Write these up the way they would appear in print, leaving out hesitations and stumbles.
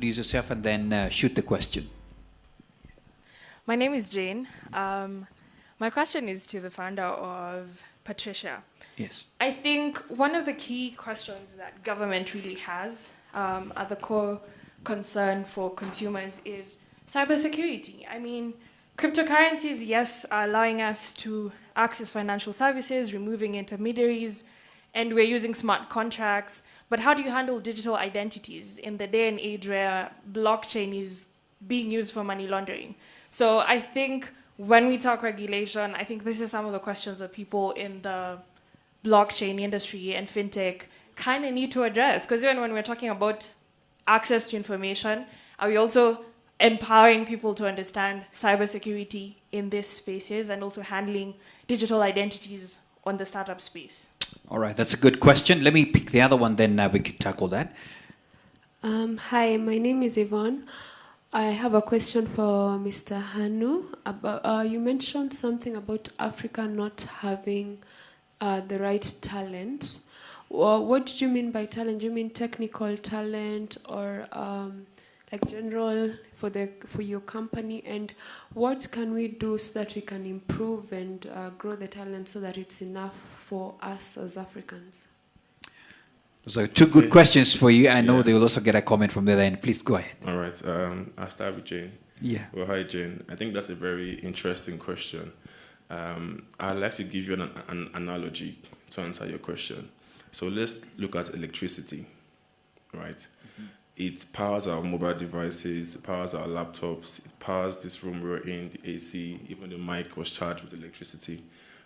introduce yourself and then shoot the question. My name is Jane. My question is to the founder of Patricia. Yes. I think one of the key questions that government really has at the core concern for consumers is cybersecurity. I mean, cryptocurrencies, yes, are allowing us to access financial services, removing intermediaries, and we're using smart contracts. But how do you handle digital identities in the day and age where blockchain is being used for money laundering? So I think when we talk regulation, I think this is some of the questions that people in the blockchain industry and fintech kind of need to address. Because even when we're talking about access to information, are we also empowering people to understand cybersecurity in these spaces and also handling digital identities on the startup space? All right, that's a good question. Let me pick the other one, then we can tackle that. Hi, my name is Yvonne. I have a question for Mr. Hanu. About, you mentioned something about Africa not having the right talent. What did you mean by talent? Do you mean technical talent or like general for your company? And what can we do so that we can improve and grow the talent so that it's enough for us as Africans? Those are two good questions for you. I know they will also get a comment from the other end. Please go ahead. All right. I'll start with Jane. Yeah. Well, hi, Jane. I think that's a very interesting question. I'd like to give you an analogy to answer your question. So let's look at electricity, right? Mm-hmm. It powers our mobile devices, it powers our laptops, it powers this room we're in, the AC, even the mic was charged with electricity,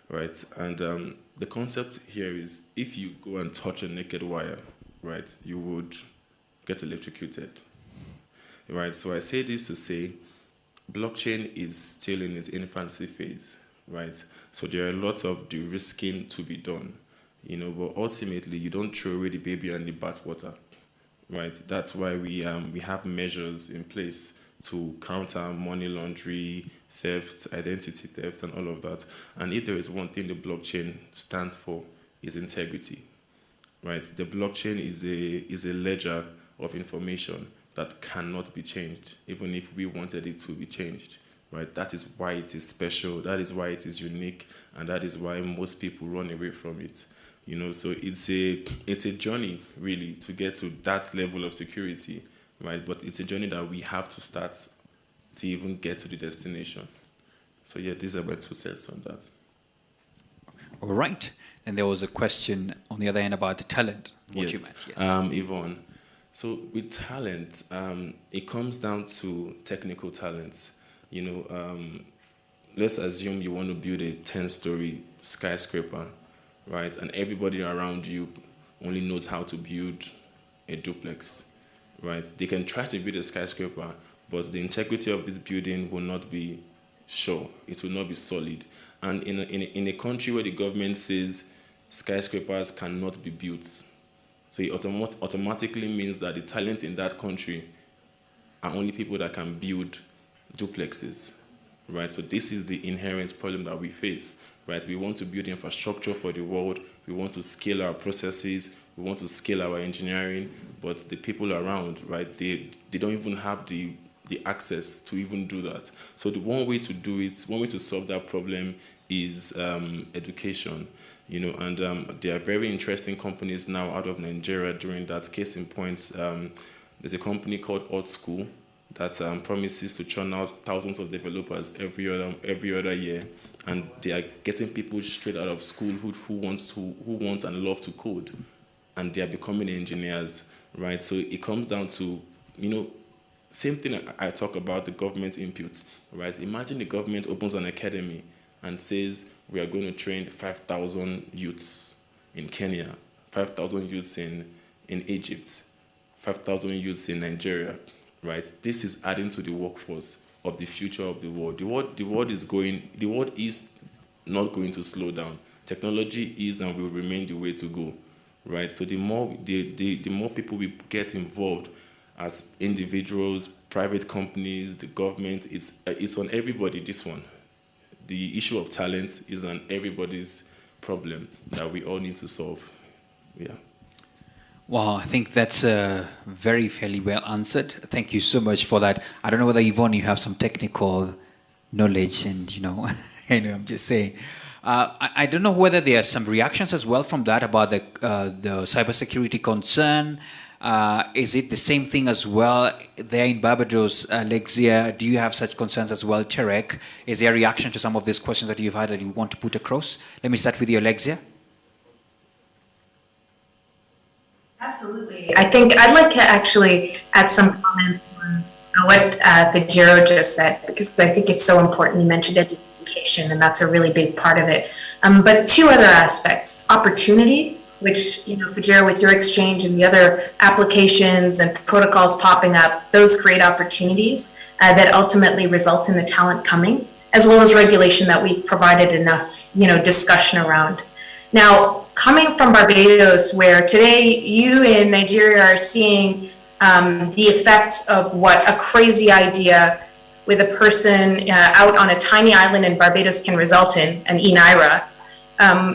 right? And the concept here is if you go and touch a naked wire, right, you would get electrocuted, right? So I say this to say blockchain is still in its infancy phase, right? So there are lots of de-risking to be done, you know, but ultimately you don't throw away the baby and the bathwater, right? That's why we have measures in place to counter money laundering, theft, identity theft, and all of that. And if there is one thing the blockchain stands for, is integrity, right? The blockchain is a ledger of information that cannot be changed, even if we wanted it to be changed, right? That is why it is special, that is why it is unique, and that is why most people run away from it. You know, so it's a journey, really, to get to that level of security, right? But it's a journey that we have to start to even get to the destination. So yeah, these are my 2 cents on that. All right. And there was a question on the other end about the talent. What you meant. Yes. Yvonne. So with talent, it comes down to technical talents. You know, let's assume you want to build a 10-story skyscraper, right? And everybody around you only knows how to build a duplex, right? They can try to build a skyscraper, but the integrity of this building will not be sure. It will not be solid. And in a country where the government says skyscrapers cannot be built, so it automatically means that the talent in that country are only people that can build duplexes, right? So this is the inherent problem that we face, right? We want to build infrastructure for the world. We want to scale our processes. We want to scale our engineering, but the people around, right, they don't even have the access to even do that. So the one way to do it, one way to solve that problem is education, you know, and there are very interesting companies now out of Nigeria doing that. Case in point, there's a company called Odd School that promises to churn out thousands of developers every other year, and they are getting people straight out of school who want and love to code, and they are becoming engineers, right? So it comes down to, you know, same thing I talk about the government inputs, right? Imagine the government opens an academy and says we are going to train 5,000 youths in Kenya, 5,000 youths in Egypt, 5,000 youths in Nigeria, right? This is adding to the workforce of the future of the world. The world is not going to slow down. Technology is and will remain the way to go, right? So the more people we get involved as individuals, private companies, the government, it's on everybody, this one. The issue of talent is on everybody's problem that we all need to solve. Yeah. Well, I think that's very fairly well answered. Thank you so much for that. I don't know whether Yvonne, you have some technical knowledge, and I'm just saying. I don't know whether there are some reactions as well from that about the cybersecurity concern. Is it the same thing as well there in Barbados, Alexia? Do you have such concerns as well, Terek? Is there a reaction to some of these questions that you've had that you want to put across? Let me start with you, Alexia. Absolutely. I think I'd like to actually add some comments on what Fejiro just said, because I think it's so important. You mentioned education, and that's a really big part of it. But two other aspects: opportunity, which, Fejiro, with your exchange and the other applications and protocols popping up, those create opportunities that ultimately result in the talent coming, as well as regulation that we've provided enough, discussion around. Now, coming from Barbados, where today you in Nigeria are seeing the effects of what a crazy idea with a person out on a tiny island in Barbados can result in, an e-Naira.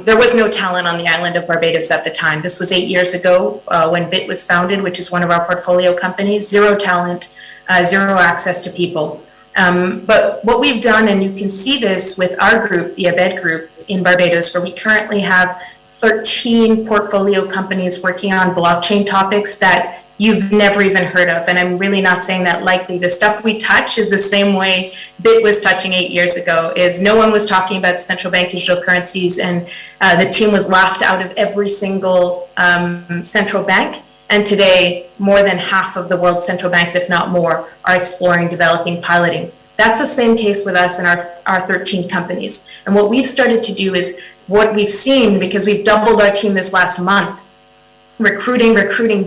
There was no talent on the island of Barbados at the time. This was 8 years ago when BIT was founded, which is one of our portfolio companies. Zero talent, zero access to people. But what we've done, and you can see this with our group, the ABED group in Barbados, where we currently have 13 portfolio companies working on blockchain topics that you've never even heard of. And I'm really not saying that lightly. The stuff we touch is the same way BIT was touching 8 years ago, is no one was talking about central bank digital currencies, and the team was laughed out of every single central bank. And today, more than half of the world's central banks, if not more, are exploring, developing, piloting. That's the same case with us and our 13 companies. And what we've started to do is what we've seen, because we've doubled our team this last month, recruiting,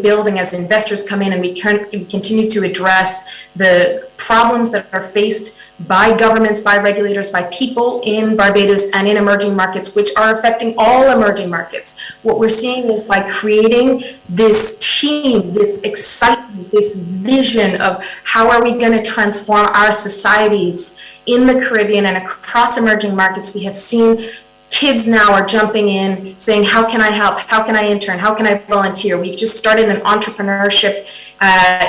building as investors come in, and we continue to address the problems that are faced by governments, by regulators, by people in Barbados and in emerging markets, which are affecting all emerging markets. What we're seeing is by creating this team, this excitement, this vision of how are we going to transform our societies in the Caribbean and across emerging markets, we have seen kids now are jumping in saying, how can I help? How can I intern? How can I volunteer? We've just started an entrepreneurship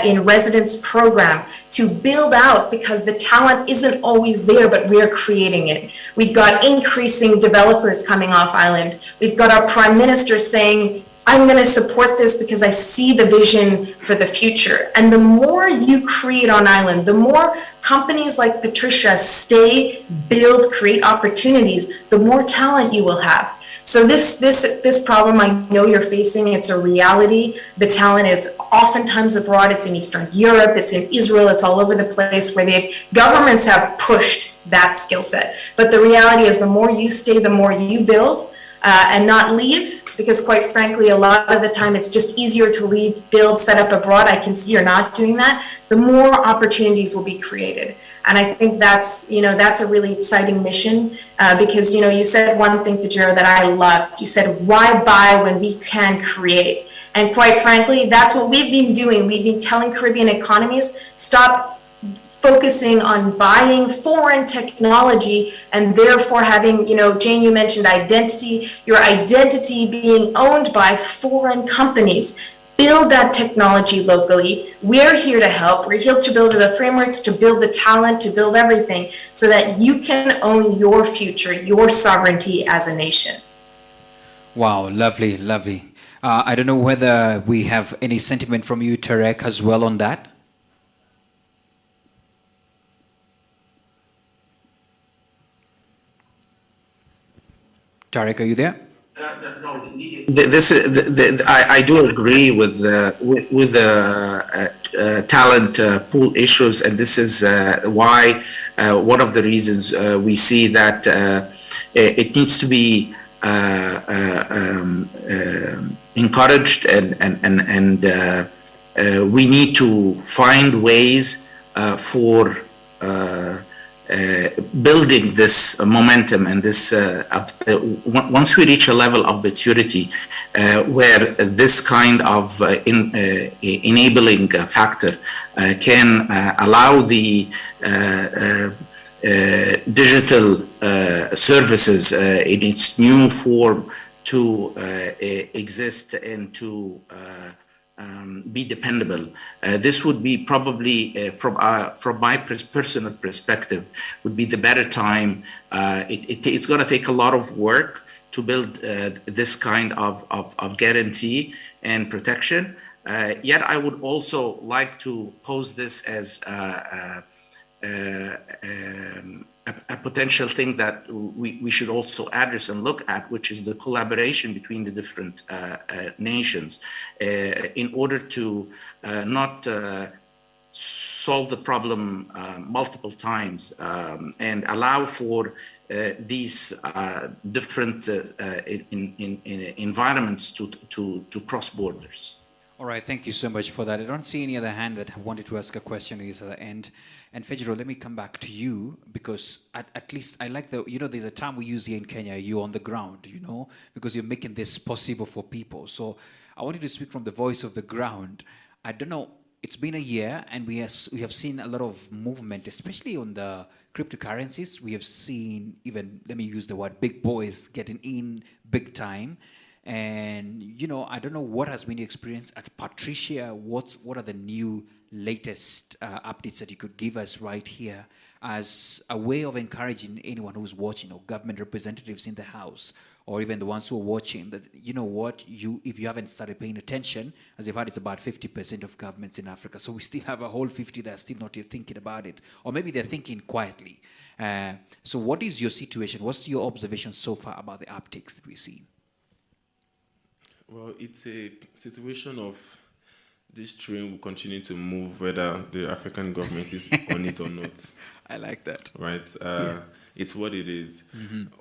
in residence program to build out, because the talent isn't always there, but we're creating it. We've got increasing developers coming off island. We've got our prime minister saying, I'm going to support this because I see the vision for the future. And the more you create on island, the more companies like Patricia stay, build, create opportunities, the more talent you will have. So this problem I know you're facing, it's a reality. The talent is oftentimes abroad. It's in Eastern Europe, it's in Israel, it's all over the place where governments have pushed that skill set. But the reality is the more you stay, the more you build and not leave. Because quite frankly, a lot of the time it's just easier to leave, build, set up abroad. I can see you're not doing that. The more opportunities will be created. And I think that's a really exciting mission because, you said one thing, Fejiro, that I loved. You said, why buy when we can create? And quite frankly, that's what we've been doing. We've been telling Caribbean economies, stop focusing on buying foreign technology and therefore having, Jane, you mentioned identity, your identity being owned by foreign companies. Build that technology locally. We're here to help. We're here to build the frameworks, to build the talent, to build everything so that you can own your future, your sovereignty as a nation. Wow, lovely, lovely. I don't know whether we have any sentiment from you, Tarek, as well on that. Tarek, are you there? No, I do agree with the talent pool issues, and this is why one of the reasons we see that it needs to be encouraged, and we need to find ways for building this momentum and this once we reach a level of maturity where this kind of enabling factor can allow the digital services in its new form to exist and to be dependable. This would be probably, from my personal perspective, would be the better time. It's going to take a lot of work to build this kind of guarantee and protection. Yet I would also like to pose this as a potential thing that we should also address and look at, which is the collaboration between the different nations in order to not solve the problem multiple times and allow for these different environments to cross borders. All right, thank you so much for that. I don't see any other hand that wanted to ask a question at the end. And Fejiro, let me come back to you, because at least I like there's a term we use here in Kenya, you're on the ground, because you're making this possible for people. So I want you to speak from the voice of the ground. I don't know, it's been a year and we have seen a lot of movement, especially on the cryptocurrencies. We have seen even, let me use the word, big boys getting in big time. And, I don't know what has been your experience at Patricia. What are the new latest updates that you could give us right here as a way of encouraging anyone who's watching, or government representatives in the House, or even the ones who are watching, that, if you haven't started paying attention, as you've heard, it's about 50% of governments in Africa. So we still have a whole 50 that are still not yet thinking about it. Or maybe they're thinking quietly. So what is your situation? What's your observation so far about the uptakes that we've seen? Well, it's a situation of this train will continue to move whether the African government is on it or not. I like that. Right? It's what it is.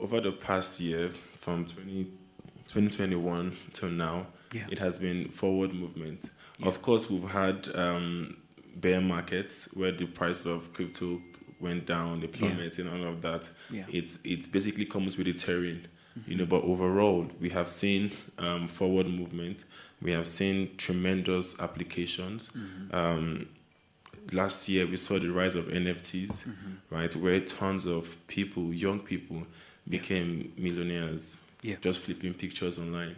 Over the past year, from 2021 till now, it has been forward movement. Of course, we've had bear markets where the price of crypto went down, the plummet and all of that. It's basically comes with the terrain. But overall, we have seen forward movement. We have seen tremendous applications. Last year, we saw the rise of NFTs, right, where tons of people, young people, became millionaires just flipping pictures online.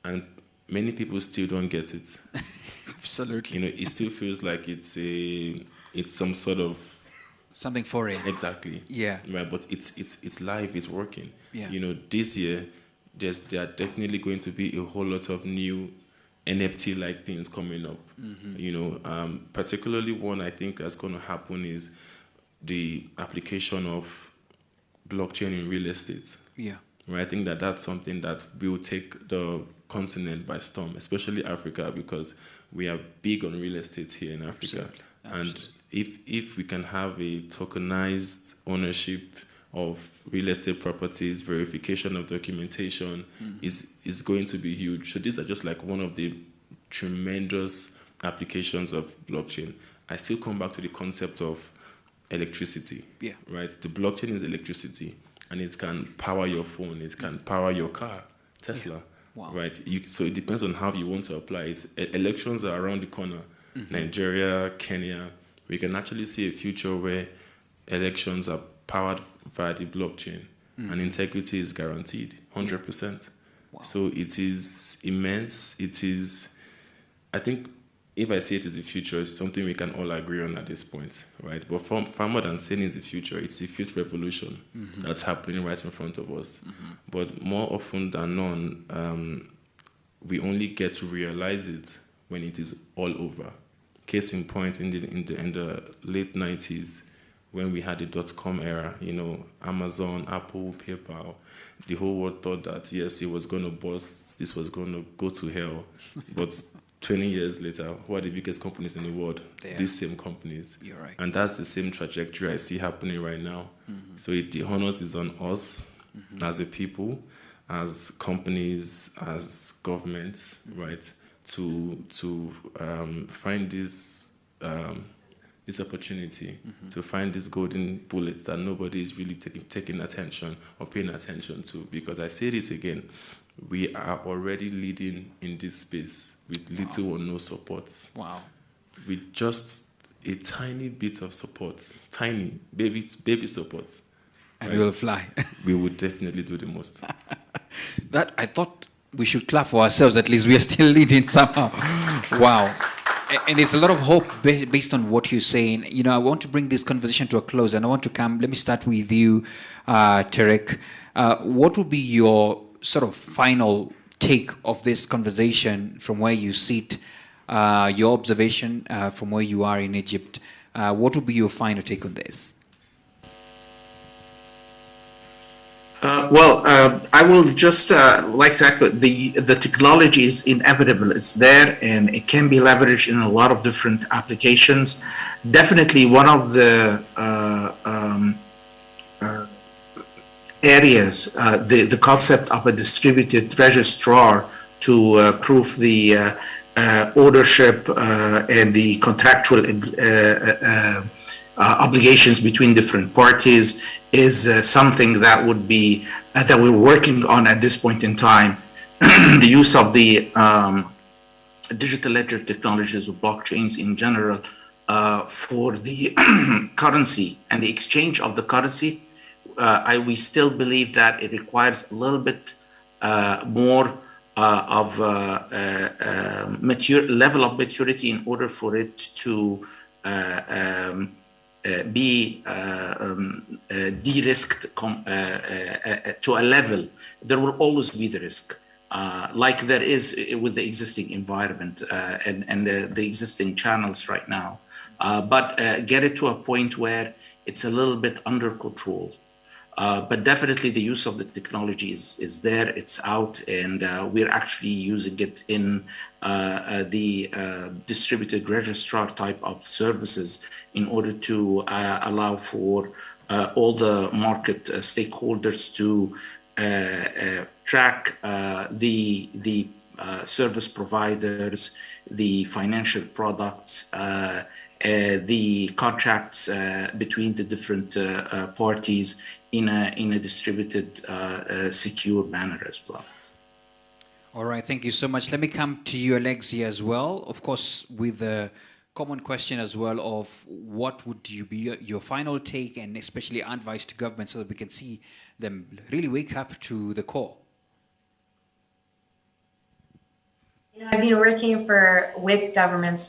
And many people still don't get it. Absolutely. It still feels like it's some sort of something foreign. Exactly. Yeah. Right, but it's live, it's working. Yeah. This year, there are definitely going to be a whole lot of new NFT-like things coming up. Particularly one I think that's going to happen is the application of blockchain in real estate. Yeah. Right, I think that's something that will take the continent by storm, especially Africa, because we are big on real estate here in Africa. Absolutely. And if we can have a tokenized ownership of real estate properties, verification of documentation is going to be huge. So these are just like one of the tremendous applications of blockchain. I still come back to the concept of electricity. Yeah. Right? The blockchain is electricity, and it can power your phone, it can power your car, Tesla. Yeah. Wow. Right? So it depends on how you want to apply it. Elections are around the corner. Nigeria, Kenya. We can actually see a future where elections are powered via the blockchain and integrity is guaranteed, 100%. Wow. So it is immense. It is, I think, if I say it is the future, it's something we can all agree on at this point, right? But far more than saying it's the future, it's the fifth revolution that's happening right in front of us. But more often than not, we only get to realize it when it is all over. Case in point, in the late 90s, when we had the .com era, Amazon, Apple, PayPal, the whole world thought that, yes, it was going to bust, this was going to go to hell. But 20 years later, who are the biggest companies in the world? These same companies. You're right. And that's the same trajectory I see happening right now. So the onus is on us as a people, as companies, as governments, right? To find this opportunity, to find these golden bullets that nobody is really taking attention or paying attention to. Because I say this again, we are already leading in this space with little or no support. Wow. With just a tiny bit of support, tiny baby support. And we will fly. We would definitely do the most. That I thought we should clap for ourselves. At least we are still leading somehow. Wow. And there's a lot of hope based on what you're saying. You know, I want to bring this conversation to a close, and I want to let me start with you, Tarek. What would be your sort of final take of this conversation from where you sit, your observation from where you are in Egypt? What would be your final take on this? I will just like to echo the technology is inevitable. It's there and it can be leveraged in a lot of different applications. Definitely one of the areas, the concept of a distributed registrar to prove the ownership and the contractual obligations between different parties is something that would be that we're working on at this point in time. The use of the digital ledger technologies or blockchains in general for the currency and the exchange of the currency, we still believe that it requires a little bit more of level of maturity in order for it to be de-risked to a level. There will always be the risk, like there is with the existing environment and the existing channels right now. But get it to a point where it's a little bit under control. But definitely the use of the technology is there, it's out, and we're actually using it in the distributed registrar type of services in order to allow for all the market stakeholders to track the service providers, the financial products, the contracts between the different parties in a distributed, secure manner as well. All right, thank you so much. Let me come to you, Alexia, as well. Of course, with the common question as well of what would you be your final take and especially advice to government so that we can see them really wake up to the core. You know, I've been working with governments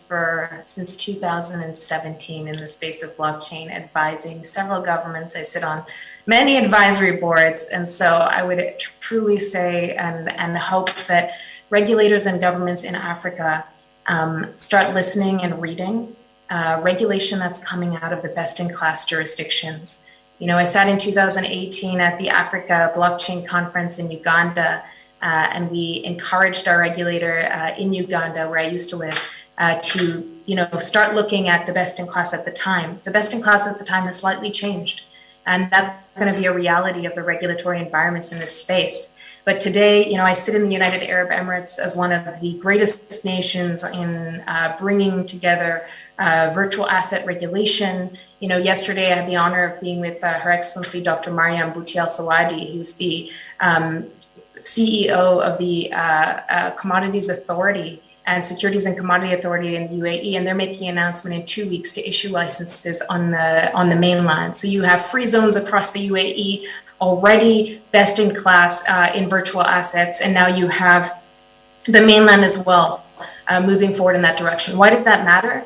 since 2017 in the space of blockchain, advising several governments. I sit on many advisory boards, and so I would truly say and hope that regulators and governments in Africa start listening and reading regulation that's coming out of the best-in-class jurisdictions. You know, I sat in 2018 at the Africa Blockchain Conference in Uganda, and we encouraged our regulator in Uganda, where I used to live, to start looking at the best in class at the time. The best in class at the time has slightly changed, and that's going to be a reality of the regulatory environments in this space. But today, you know, I sit in the United Arab Emirates as one of the greatest nations in bringing together virtual asset regulation. You know, yesterday I had the honor of being with Her Excellency Dr. Mariam Bouti Al-Sawadi, who's the CEO of the Commodities Authority and Securities and Commodity Authority in the UAE, and they're making an announcement in 2 weeks to issue licenses on the mainland. So you have free zones across the UAE, already best in class in virtual assets, and now you have the mainland as well moving forward in that direction. Why does that matter?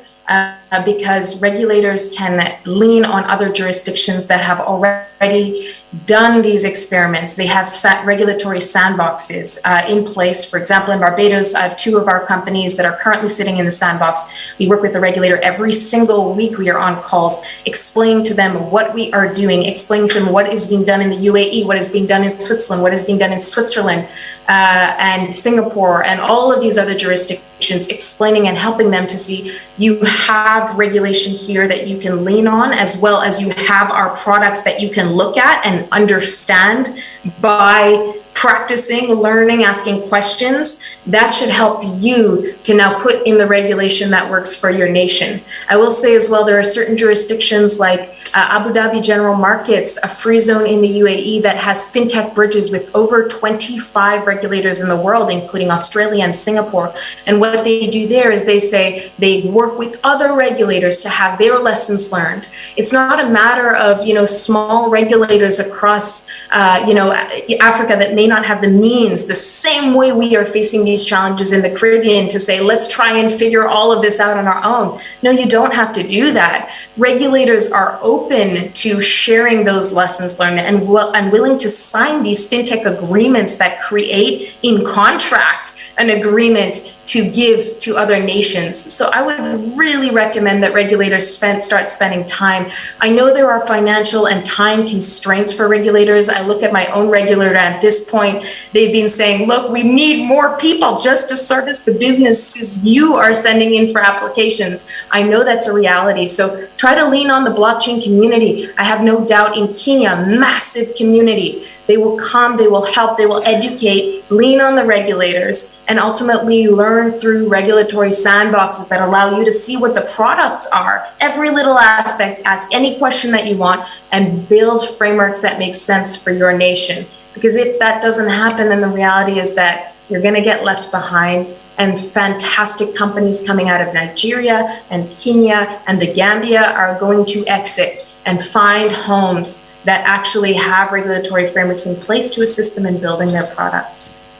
Because regulators can lean on other jurisdictions that have already done these experiments. They have regulatory sandboxes in place. For example, in Barbados, I have 2 of our companies that are currently sitting in the sandbox. We work with the regulator every single week. We are on calls, explaining to them what we are doing, explaining to them what is being done in the UAE, what is being done in Switzerland, what is being done in Switzerland and Singapore, and all of these other jurisdictions, explaining and helping them to see you have regulation here that you can lean on, as well as you have our products that you can look at and understand by practicing, learning, asking questions. That should help you to now put in the regulation that works for your nation. I will say as well, there are certain jurisdictions like Abu Dhabi General Markets, a free zone in the UAE that has fintech bridges with over 25 regulators in the world, including Australia and Singapore. And what they do there is they say they work with other regulators to have their lessons learned. It's not a matter of, small regulators across, Africa that may may not have the means, the same way we are facing these challenges in the Caribbean, to say, let's try and figure all of this out on our own. No, you don't have to do that. Regulators are open to sharing those lessons learned and willing to sign these fintech agreements that create in contract an agreement to give to other nations. So I would really recommend that regulators start spending time. I know there are financial and time constraints for regulators. I look at my own regulator at this point, they've been saying, look, we need more people just to service the businesses you are sending in for applications. I know that's a reality. So try to lean on the blockchain community. I have no doubt in Kenya, massive community. They will come, they will help, they will educate, lean on the regulators, and ultimately learn through regulatory sandboxes that allow you to see what the products are, every little aspect, ask any question that you want, and build frameworks that make sense for your nation. Because if that doesn't happen, then the reality is that you're gonna get left behind, and fantastic companies coming out of Nigeria and Kenya and the Gambia are going to exit and find homes that actually have regulatory frameworks in place to assist them in building their products.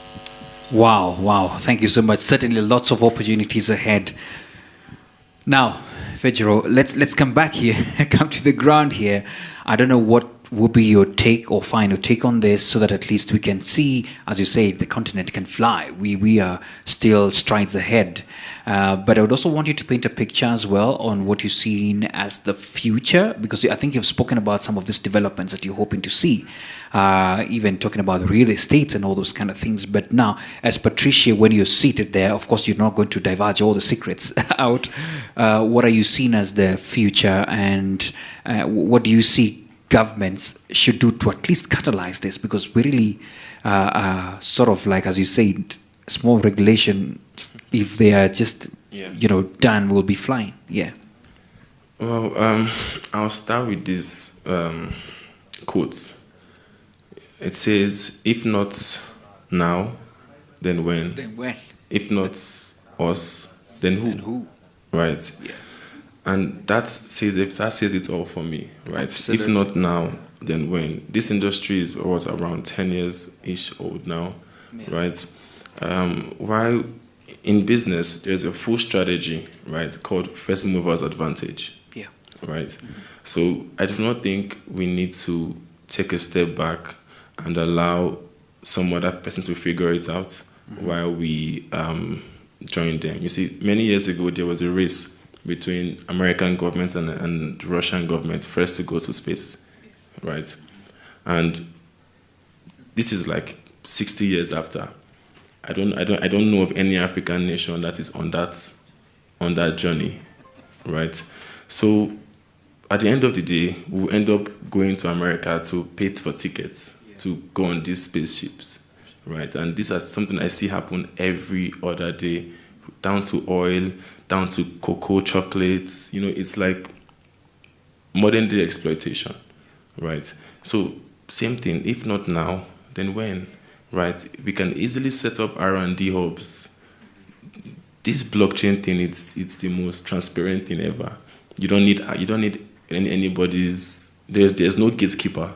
Wow. Thank you so much. Certainly lots of opportunities ahead. Now, Fejiro, let's come back here, come to the ground here. I don't know what would be your take or final take on this, so that at least we can see, as you say, the continent can fly. We are still strides ahead. But I would also want you to paint a picture as well on what you're seeing as the future, because I think you've spoken about some of these developments that you're hoping to see, even talking about real estate and all those kind of things. But now, as Patricia, when you're seated there, of course, you're not going to divulge all the secrets out. What are you seeing as the future, and what do you see governments should do to at least catalyze this? Because we really sort of, like, as you said, small regulation, if they are just done, will be flying. Well, I'll start with this quote. It says, if not now, then when? Then when? If not us, then who? And who? Right. Yeah. And that says it all for me, right? Absolutely. If not now, then when? This industry is around 10 years-ish old now, right? While in business, there's a full strategy, right, called first movers advantage, right? Mm-hmm. So I do not think we need to take a step back and allow some other person to figure it out while we join them. You see, many years ago, there was a race between American government and Russian government first to go to space, right? And this is like 60 years after. I don't know of any African nation that is on that journey, right? So at the end of the day, we'll end up going to America to pay for tickets to go on these spaceships, right? And this is something I see happen every other day, down to oil, down to cocoa, chocolates. It's like modern day exploitation, right? So same thing, if not now, then when, right? We can easily set up R&D hubs. This blockchain thing, it's the most transparent thing ever. You don't need anybody's, there's no gatekeeper.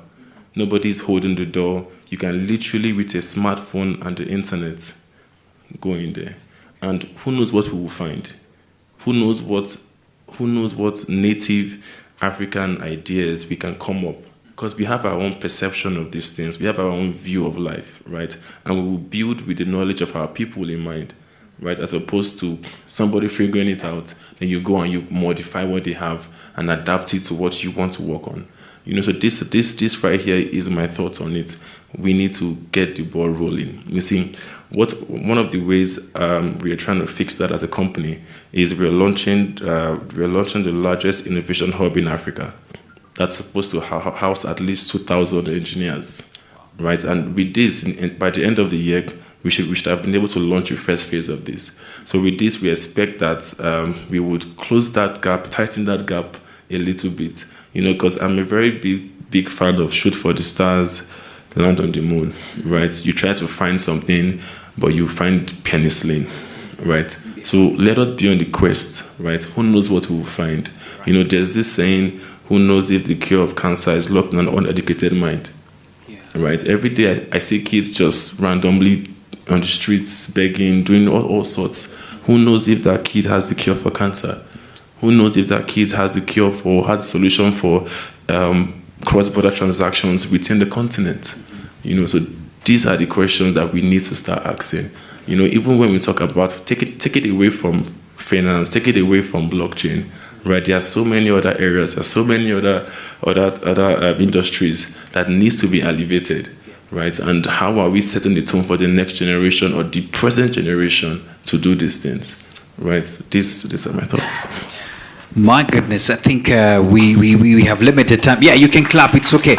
Nobody's holding the door. You can literally, with a smartphone and the internet, go in there. And who knows what we will find? Who knows what native African ideas we can come up? Because we have our own perception of these things. We have our own view of life, right? And we will build with the knowledge of our people in mind, right? As opposed to somebody figuring it out, then you go and you modify what they have and adapt it to what you want to work on. So this right here is my thoughts on it. We need to get the ball rolling. You see, one of the ways we are trying to fix that as a company is we're launching the largest innovation hub in Africa. That's supposed to house at least 2,000 engineers, right? And with this, by the end of the year, we should have been able to launch the first phase of this. So with this, we expect that we would close that gap, tighten that gap a little bit, because I'm a very big fan of shoot for the stars, land on the moon, right? You try to find something, but you find penicillin, right? So let us be on the quest, right? Who knows what we will find? There's this saying, who knows if the cure of cancer is locked in an uneducated mind? right? Every day I see kids just randomly on the streets begging, doing all sorts. Who knows if that kid has the cure for cancer? Who knows if that kid has the cure for, has a solution for cross-border transactions within the continent? So these are the questions that we need to start asking. Even when we talk about, take it away from finance, take it away from blockchain, right? There are so many other areas, there are so many other industries that needs to be elevated, right? And how are we setting the tone for the next generation or the present generation to do these things, right? These are my thoughts. My goodness, I think we have limited time. Yeah, you can clap, it's okay.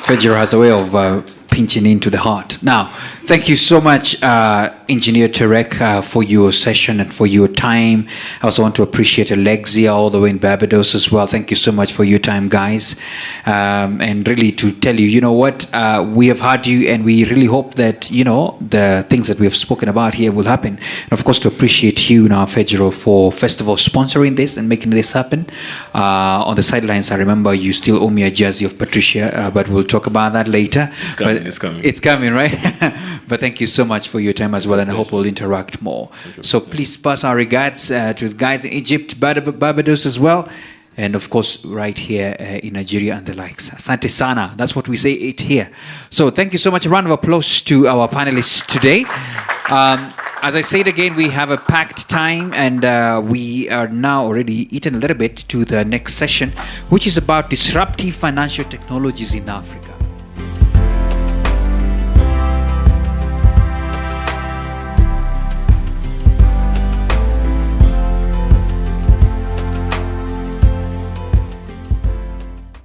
Fejiro has a way of pinching into the heart. Now, thank you so much, Engineer Tarek, for your session and for your time. I also want to appreciate Alexia all the way in Barbados as well. Thank you so much for your time, guys. And really to tell you, you know what, we have heard you and we really hope that, the things that we have spoken about here will happen. And of course, to appreciate you now, Fejiro, for first of all sponsoring this and making this happen. On the sidelines, I remember you still owe me a jersey of Patricia, but we'll talk about that later. It's coming. It's coming, right? But thank you so much for your time as well, and I hope we'll interact more. So please pass our regards to the guys in Egypt, Barbados as well, and of course right here in Nigeria and the likes. Asante sana, that's what we say it here. So thank you so much. A round of applause to our panelists today. As I said again, we have a packed time, and we are now already eaten a little bit to the next session, which is about disruptive financial technologies in Africa.